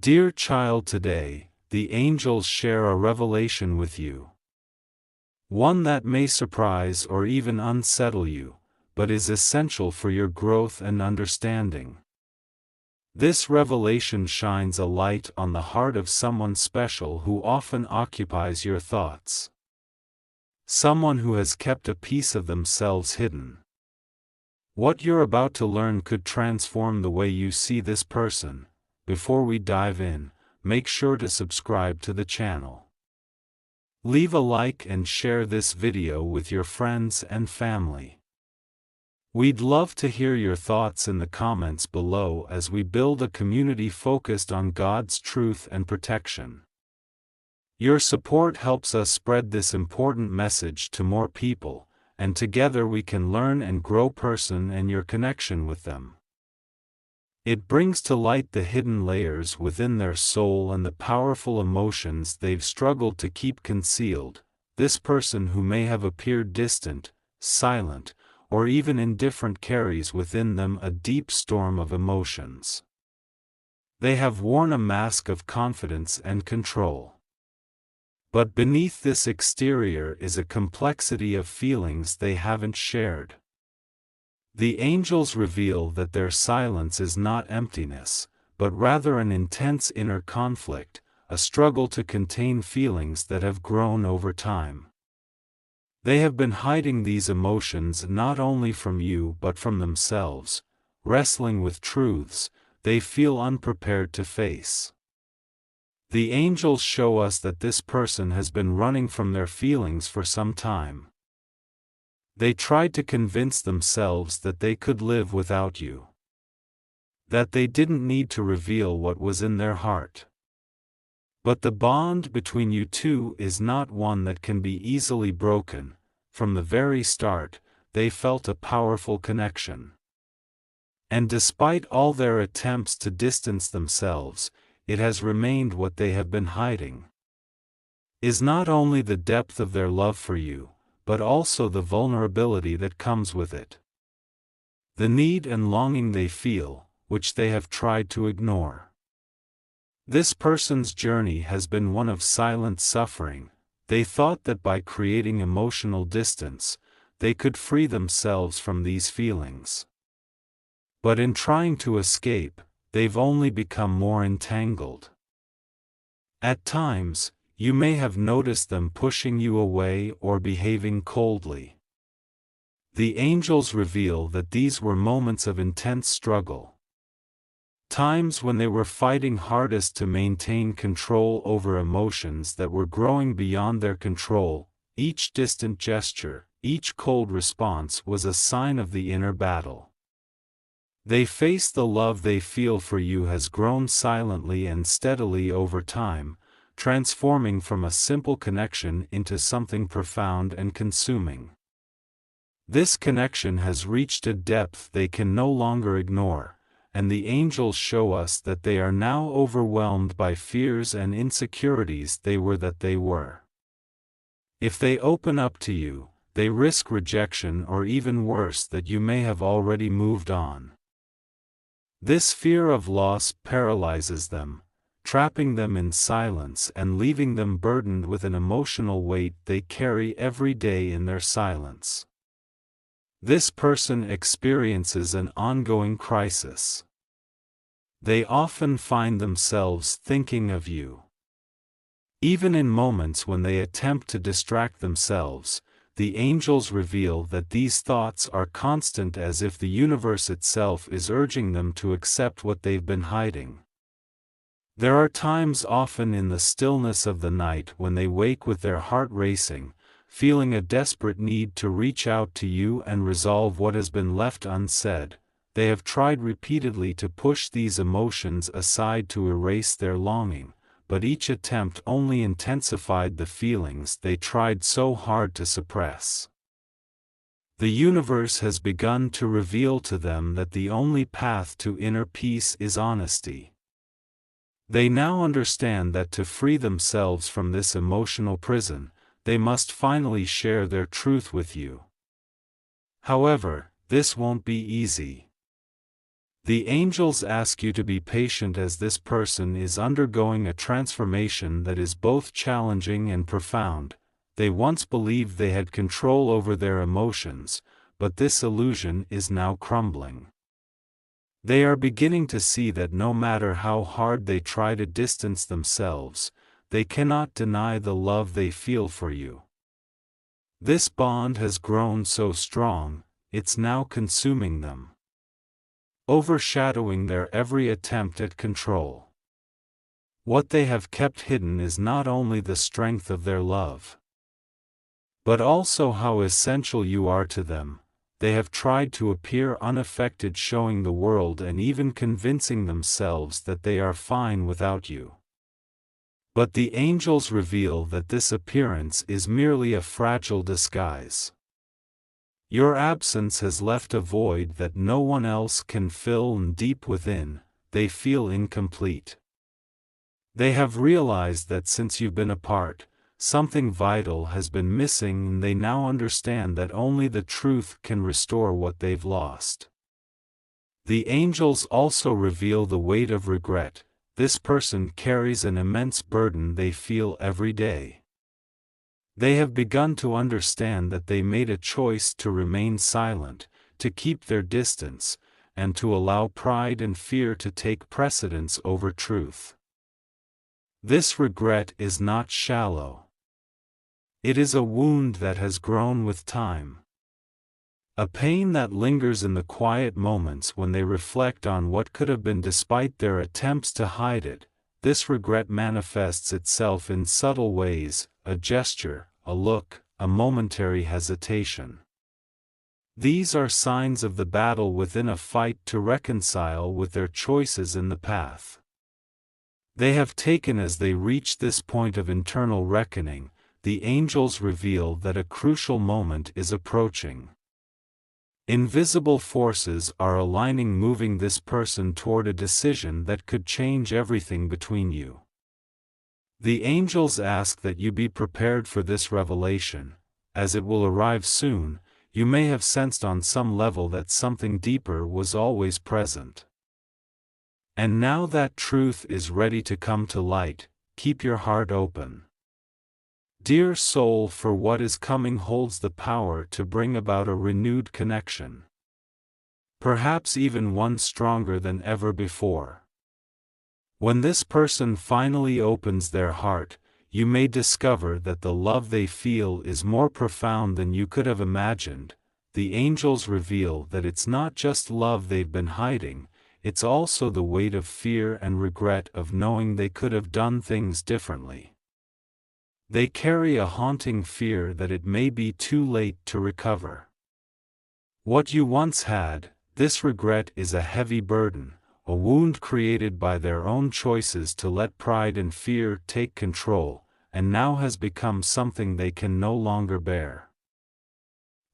Dear child, today, the angels share a revelation with you. One that may surprise or even unsettle you, but is essential for your growth and understanding. This revelation shines a light on the heart of someone special who often occupies your thoughts. Someone who has kept a piece of themselves hidden. What you're about to learn could transform the way you see this person. Before we dive in, make sure to subscribe to the channel. Leave a like and share this video with your friends and family. We'd love to hear your thoughts in the comments below as we build a community focused on God's truth and protection. Your support helps us spread this important message to more people, and together we can learn and grow person and your connection with them. It brings to light the hidden layers within their soul and the powerful emotions they've struggled to keep concealed. This person who may have appeared distant, silent, or even indifferent carries within them a deep storm of emotions. They have worn a mask of confidence and control. But beneath this exterior is a complexity of feelings they haven't shared. The angels reveal that their silence is not emptiness, but rather an intense inner conflict, a struggle to contain feelings that have grown over time. They have been hiding these emotions not only from you but from themselves, wrestling with truths they feel unprepared to face. The angels show us that this person has been running from their feelings for some time. They tried to convince themselves that they could live without you. That they didn't need to reveal what was in their heart. But the bond between you two is not one that can be easily broken. From the very start, they felt a powerful connection. And despite all their attempts to distance themselves, it has remained what they have been hiding. Is not only the depth of their love for you, but also the vulnerability that comes with it. The need and longing they feel, which they have tried to ignore. This person's journey has been one of silent suffering. They thought that by creating emotional distance, they could free themselves from these feelings. But in trying to escape, they've only become more entangled. At times, you may have noticed them pushing you away or behaving coldly. The angels reveal that these were moments of intense struggle. Times when they were fighting hardest to maintain control over emotions that were growing beyond their control. Each distant gesture, each cold response was a sign of the inner battle. They face the love they feel for you has grown silently and steadily over time, transforming from a simple connection into something profound and consuming. This connection has reached a depth they can no longer ignore, and the angels show us that they are now overwhelmed by fears and insecurities they were. If they open up to you, they risk rejection or even worse, that you may have already moved on. This fear of loss paralyzes them, trapping them in silence and leaving them burdened with an emotional weight they carry every day in their silence. This person experiences an ongoing crisis. They often find themselves thinking of you. Even in moments when they attempt to distract themselves, the angels reveal that these thoughts are constant, as if the universe itself is urging them to accept what they've been hiding. There are times, often in the stillness of the night, when they wake with their heart racing, feeling a desperate need to reach out to you and resolve what has been left unsaid. They have tried repeatedly to push these emotions aside to erase their longing, but each attempt only intensified the feelings they tried so hard to suppress. The universe has begun to reveal to them that the only path to inner peace is honesty. They now understand that to free themselves from this emotional prison, they must finally share their truth with you. However, this won't be easy. The angels ask you to be patient as this person is undergoing a transformation that is both challenging and profound. They once believed they had control over their emotions, but this illusion is now crumbling. They are beginning to see that no matter how hard they try to distance themselves, they cannot deny the love they feel for you. This bond has grown so strong, it's now consuming them, overshadowing their every attempt at control. What they have kept hidden is not only the strength of their love, but also how essential you are to them. They have tried to appear unaffected, showing the world and even convincing themselves that they are fine without you. But the angels reveal that this appearance is merely a fragile disguise. Your absence has left a void that no one else can fill, and deep within, they feel incomplete. They have realized that since you've been apart, something vital has been missing, and they now understand that only the truth can restore what they've lost. The angels also reveal the weight of regret. This person carries an immense burden they feel every day. They have begun to understand that they made a choice to remain silent, to keep their distance, and to allow pride and fear to take precedence over truth. This regret is not shallow. It is a wound that has grown with time. A pain that lingers in the quiet moments when they reflect on what could have been despite their attempts to hide it. This regret manifests itself in subtle ways: a gesture, a look, a momentary hesitation. These are signs of the battle within, a fight to reconcile with their choices in the path they have taken. As they reach this point of internal reckoning, the angels reveal that a crucial moment is approaching. Invisible forces are aligning, moving this person toward a decision that could change everything between you. The angels ask that you be prepared for this revelation, as it will arrive soon. You may have sensed on some level that something deeper was always present. And now that truth is ready to come to light. Keep your heart open, dear soul, for what is coming holds the power to bring about a renewed connection. Perhaps even one stronger than ever before. When this person finally opens their heart, you may discover that the love they feel is more profound than you could have imagined. The angels reveal that it's not just love they've been hiding, it's also the weight of fear and regret of knowing they could have done things differently. They carry a haunting fear that it may be too late to recover what you once had. This regret is a heavy burden, a wound created by their own choices to let pride and fear take control, and now has become something they can no longer bear.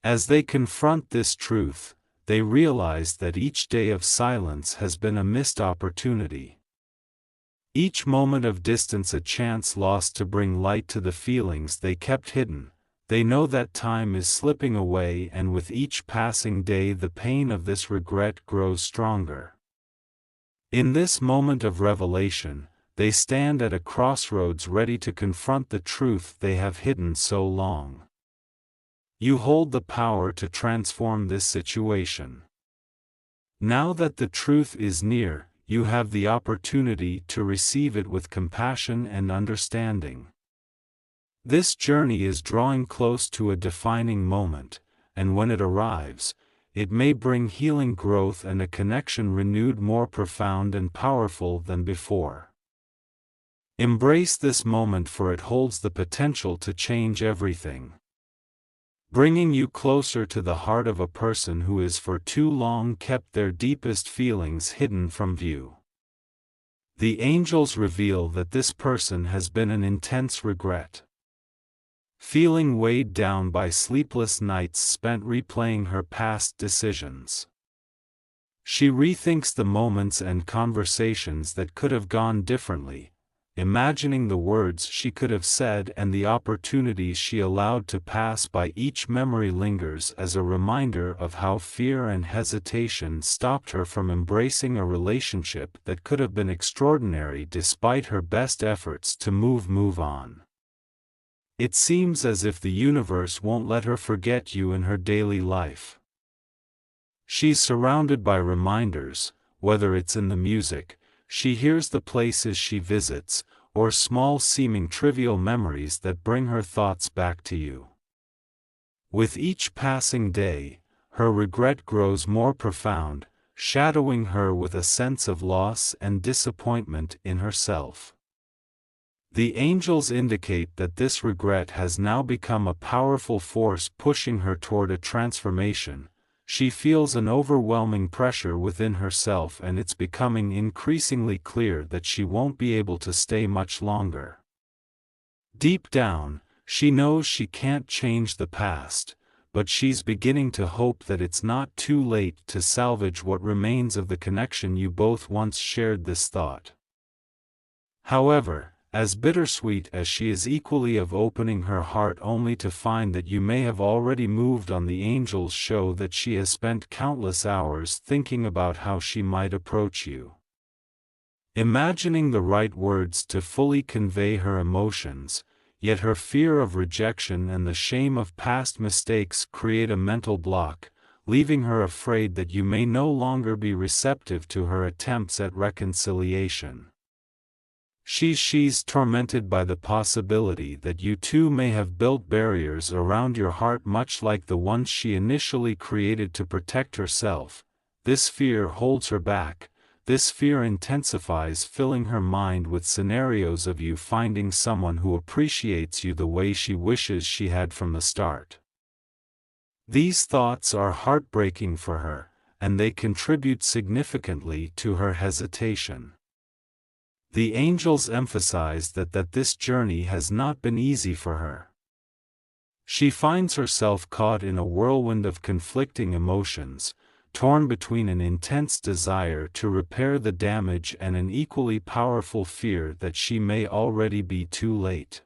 As they confront this truth, they realize that each day of silence has been a missed opportunity. Each moment of distance a chance lost to bring light to the feelings they kept hidden. They know that time is slipping away, and with each passing day the pain of this regret grows stronger. In this moment of revelation, they stand at a crossroads, ready to confront the truth they have hidden so long. You hold the power to transform this situation. Now that the truth is near, you have the opportunity to receive it with compassion and understanding. This journey is drawing close to a defining moment, and when it arrives, it may bring healing, growth, and a connection renewed, more profound and powerful than before. Embrace this moment, for it holds the potential to change everything, bringing you closer to the heart of a person who has for too long kept their deepest feelings hidden from view. The angels reveal that this person has been in intense regret, feeling weighed down by sleepless nights spent replaying her past decisions. She rethinks the moments and conversations that could have gone differently, imagining the words she could have said and the opportunities she allowed to pass by. Each memory lingers as a reminder of how fear and hesitation stopped her from embracing a relationship that could have been extraordinary despite her best efforts to move on. It seems as if the universe won't let her forget you in her daily life. She's surrounded by reminders, whether it's in the music she hears, the places she visits, or small seeming trivial memories that bring her thoughts back to you. With each passing day, her regret grows more profound, shadowing her with a sense of loss and disappointment in herself. The angels indicate that this regret has now become a powerful force pushing her toward a transformation. She feels an overwhelming pressure within herself, and it's becoming increasingly clear that she won't be able to stay much longer. Deep down, she knows she can't change the past, but she's beginning to hope that it's not too late to salvage what remains of the connection you both once shared. This thought, however, as bittersweet as she is, equally of opening her heart only to find that you may have already moved on. The angels show that she has spent countless hours thinking about how she might approach you, imagining the right words to fully convey her emotions, yet her fear of rejection and the shame of past mistakes create a mental block, leaving her afraid that you may no longer be receptive to her attempts at reconciliation. She's tormented by the possibility that you two may have built barriers around your heart, much like the ones she initially created to protect herself. This fear holds her back. This fear intensifies, filling her mind with scenarios of you finding someone who appreciates you the way she wishes she had from the start. These thoughts are heartbreaking for her, and they contribute significantly to her hesitation. The angels emphasize that this journey has not been easy for her. She finds herself caught in a whirlwind of conflicting emotions, torn between an intense desire to repair the damage and an equally powerful fear that she may already be too late.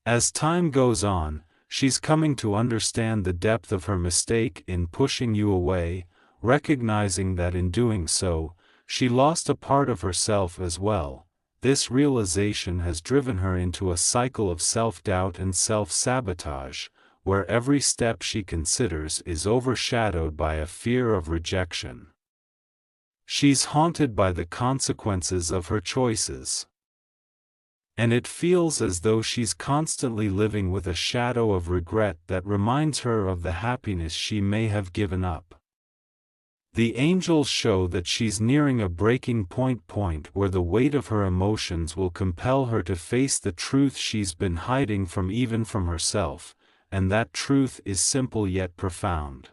As time goes on, she's coming to understand the depth of her mistake in pushing you away, recognizing that in doing so, she lost a part of herself as well. This realization has driven her into a cycle of self-doubt and self-sabotage, where every step she considers is overshadowed by a fear of rejection. She's haunted by the consequences of her choices, and it feels as though she's constantly living with a shadow of regret that reminds her of the happiness she may have given up. The angels show that she's nearing a breaking point where the weight of her emotions will compel her to face the truth she's been hiding even from herself, and that truth is simple yet profound.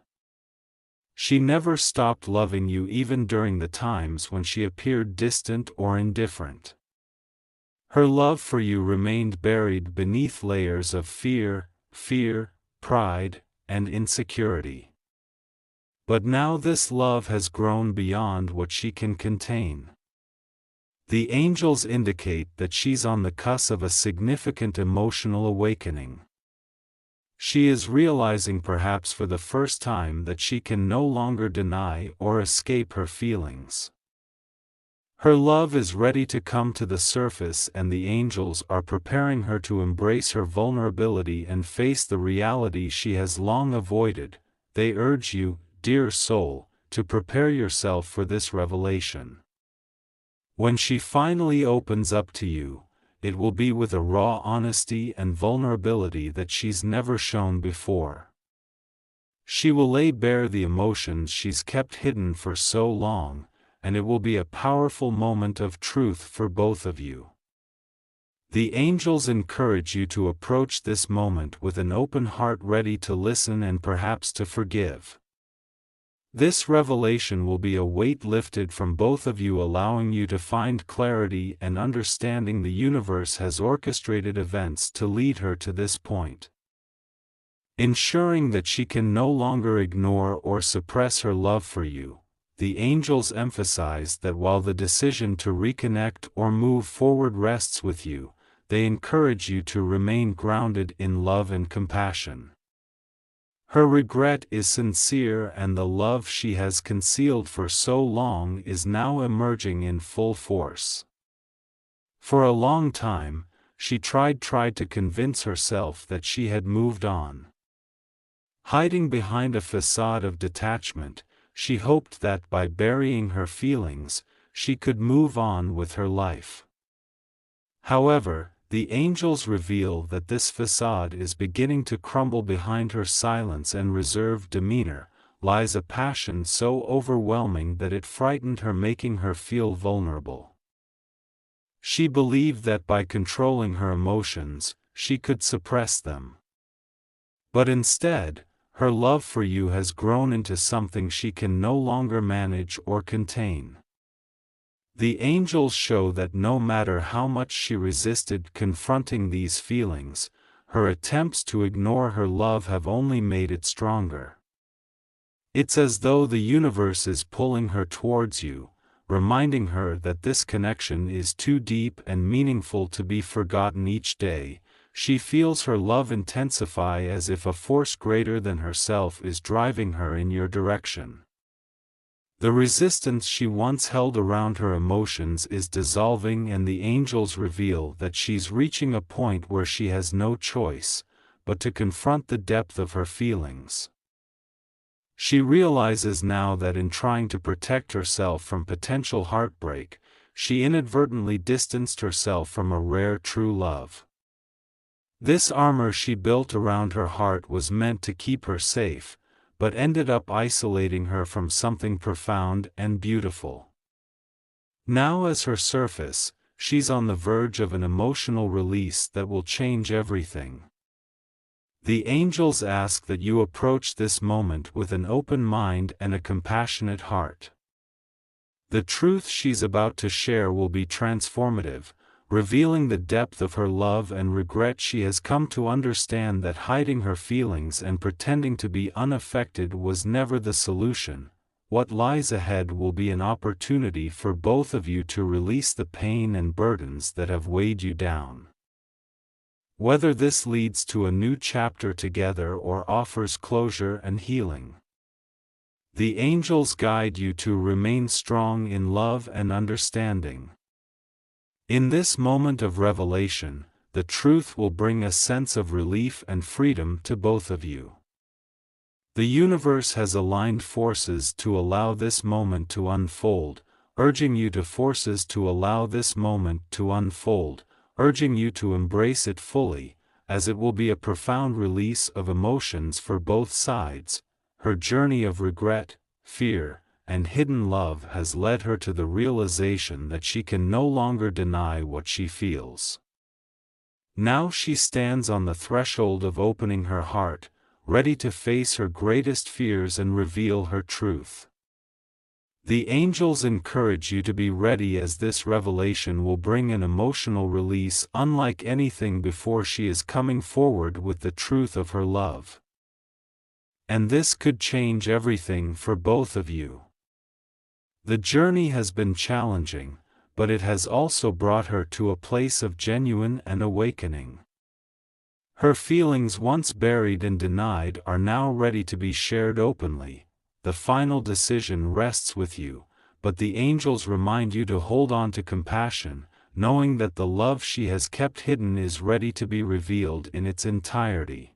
She never stopped loving you, even during the times when she appeared distant or indifferent. Her love for you remained buried beneath layers of fear, pride, and insecurity. But now this love has grown beyond what she can contain. The angels indicate that she's on the cusp of a significant emotional awakening. She is realizing, perhaps for the first time, that she can no longer deny or escape her feelings. Her love is ready to come to the surface, and the angels are preparing her to embrace her vulnerability and face the reality she has long avoided. They urge you, dear soul, to prepare yourself for this revelation. When she finally opens up to you, it will be with a raw honesty and vulnerability that she's never shown before. She will lay bare the emotions she's kept hidden for so long, and it will be a powerful moment of truth for both of you. The angels encourage you to approach this moment with an open heart, ready to listen and perhaps to forgive. This revelation will be a weight lifted from both of you, allowing you to find clarity and understanding. The universe has orchestrated events to lead her to this point, ensuring that she can no longer ignore or suppress her love for you. the angels emphasize that while the decision to reconnect or move forward rests with you, they encourage you to remain grounded in love and compassion. Her regret is sincere, and the love she has concealed for so long is now emerging in full force. For a long time, she tried to convince herself that she had moved on. Hiding behind a facade of detachment, she hoped that by burying her feelings, she could move on with her life. However, the angels reveal that this facade is beginning to crumble. Behind her silence and reserved demeanor lies a passion so overwhelming that it frightened her, making her feel vulnerable. She believed that by controlling her emotions, she could suppress them. But instead, her love for you has grown into something she can no longer manage or contain. The angels show that no matter how much she resisted confronting these feelings, her attempts to ignore her love have only made it stronger. It's as though the universe is pulling her towards you, reminding her that this connection is too deep and meaningful to be forgotten. Each day, she feels her love intensify, as if a force greater than herself is driving her in your direction. The resistance she once held around her emotions is dissolving, and the angels reveal that she's reaching a point where she has no choice but to confront the depth of her feelings. She realizes now that in trying to protect herself from potential heartbreak, she inadvertently distanced herself from a rare true love. This armor she built around her heart was meant to keep her safe, but ended up isolating her from something profound and beautiful. Now, as her surface, she's on the verge of an emotional release that will change everything. The angels ask that you approach this moment with an open mind and a compassionate heart. The truth she's about to share will be transformative, revealing the depth of her love and regret. She has come to understand that hiding her feelings and pretending to be unaffected was never the solution. What lies ahead will be an opportunity for both of you to release the pain and burdens that have weighed you down. Whether this leads to a new chapter together or offers closure and healing, the angels guide you to remain strong in love and understanding. In this moment of revelation, the truth will bring a sense of relief and freedom to both of you. The universe has aligned forces to allow this moment to unfold, urging you to embrace it fully, as it will be a profound release of emotions for both sides. Her journey of regret, fear, and hidden love has led her to the realization that she can no longer deny what she feels. Now she stands on the threshold of opening her heart, ready to face her greatest fears and reveal her truth. The angels encourage you to be ready, as this revelation will bring an emotional release unlike anything before. She is coming forward with the truth of her love. And this could change everything for both of you. The journey has been challenging, but it has also brought her to a place of genuine and awakening. Her feelings, once buried and denied, are now ready to be shared openly. The final decision rests with you, but the angels remind you to hold on to compassion, knowing that the love she has kept hidden is ready to be revealed in its entirety.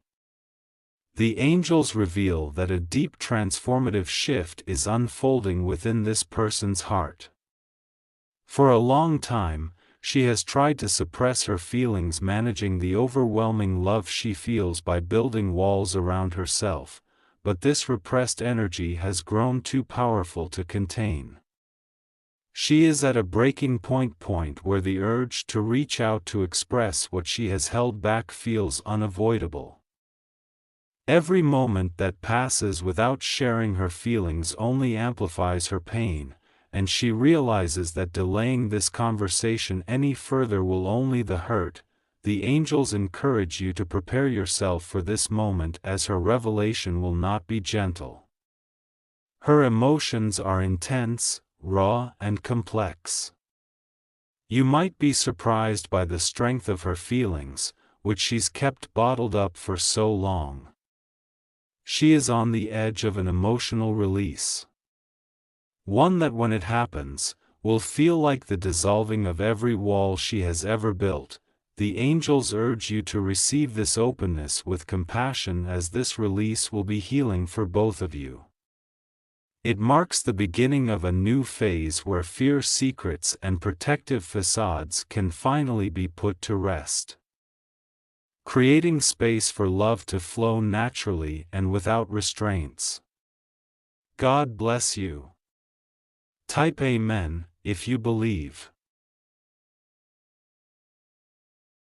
The angels reveal that a deep transformative shift is unfolding within this person's heart. For a long time, she has tried to suppress her feelings, managing the overwhelming love she feels by building walls around herself, but this repressed energy has grown too powerful to contain. She is at a breaking point where the urge to reach out to express what she has held back feels unavoidable. Every moment that passes without sharing her feelings only amplifies her pain, and she realizes that delaying this conversation any further will only hurt. The angels encourage you to prepare yourself for this moment, as her revelation will not be gentle. Her emotions are intense, raw, and complex. You might be surprised by the strength of her feelings, which she's kept bottled up for so long. She is on the edge of an emotional release. One that, when it happens, will feel like the dissolving of every wall she has ever built. The angels urge you to receive this openness with compassion, as this release will be healing for both of you. It marks the beginning of a new phase where fierce secrets and protective facades can finally be put to rest, creating space for love to flow naturally and without restraints. God bless you. Type Amen if you believe.